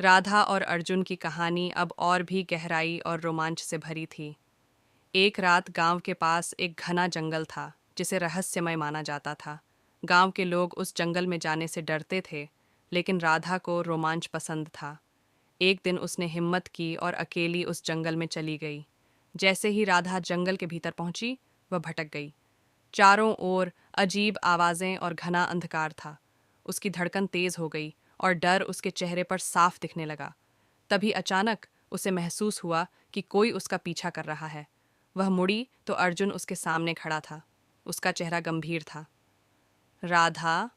राधा और अर्जुन की कहानी अब और भी गहराई और रोमांच से भरी थी। एक रात गांव के पास एक घना जंगल था जिसे रहस्यमय माना जाता था। गांव के लोग उस जंगल में जाने से डरते थे, लेकिन राधा को रोमांच पसंद था। एक दिन उसने हिम्मत की और अकेली उस जंगल में चली गई। जैसे ही राधा जंगल के भीतर पहुंची, वह भटक गई। चारों ओर अजीब आवाजें और घना अंधकार था। उसकी धड़कन तेज हो गई और डर उसके चेहरे पर साफ दिखने लगा। तभी अचानक उसे महसूस हुआ कि कोई उसका पीछा कर रहा है। वह मुड़ी तो अर्जुन उसके सामने खड़ा था। उसका चेहरा गंभीर था। राधा,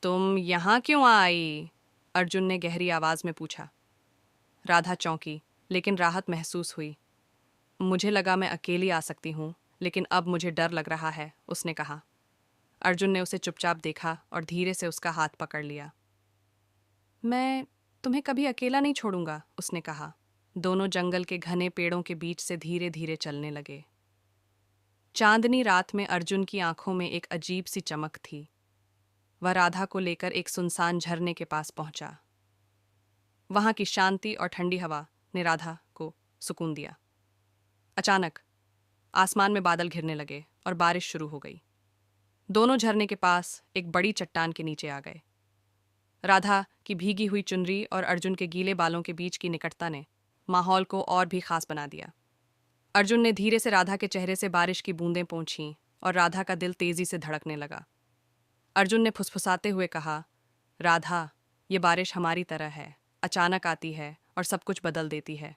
तुम यहाँ क्यों आई? अर्जुन ने गहरी आवाज में पूछा। राधा चौंकी, लेकिन राहत महसूस हुई। मुझे लगा मैं अकेली आ सकती हूँ, लेकिन अब मुझे डर लग रहा है, उसने कहा। अर्जुन ने उसे चुपचाप देखा और धीरे से उसका हाथ पकड़ लिया। मैं तुम्हें कभी अकेला नहीं छोड़ूंगा, उसने कहा। दोनों जंगल के घने पेड़ों के बीच से धीरे धीरे चलने लगे। चांदनी रात में अर्जुन की आंखों में एक अजीब सी चमक थी। वह राधा को लेकर एक सुनसान झरने के पास पहुंचा। वहां की शांति और ठंडी हवा ने राधा को सुकून दिया। अचानक आसमान में बादल घिरने लगे और बारिश शुरू हो गई। दोनों झरने के पास एक बड़ी चट्टान के नीचे आ गए। राधा की भीगी हुई चुनरी और अर्जुन के गीले बालों के बीच की निकटता ने माहौल को और भी खास बना दिया। अर्जुन ने धीरे से राधा के चेहरे से बारिश की बूंदें पोंछीं और राधा का दिल तेजी से धड़कने लगा। अर्जुन ने फुसफुसाते हुए कहा, राधा, ये बारिश हमारी तरह है, अचानक आती है और सब कुछ बदल देती है।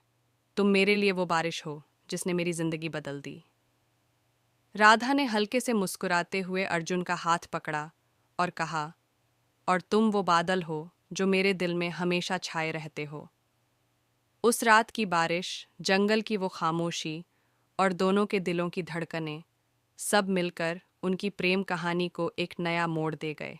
तुम मेरे लिए वो बारिश हो जिसने मेरी जिंदगी बदल दी। राधा ने हल्के से मुस्कुराते हुए अर्जुन का हाथ पकड़ा और कहा, और तुम वो बादल हो जो मेरे दिल में हमेशा छाए रहते हो। उस रात की बारिश, जंगल की वो खामोशी और दोनों के दिलों की धड़कनें सब मिलकर उनकी प्रेम कहानी को एक नया मोड़ दे गए।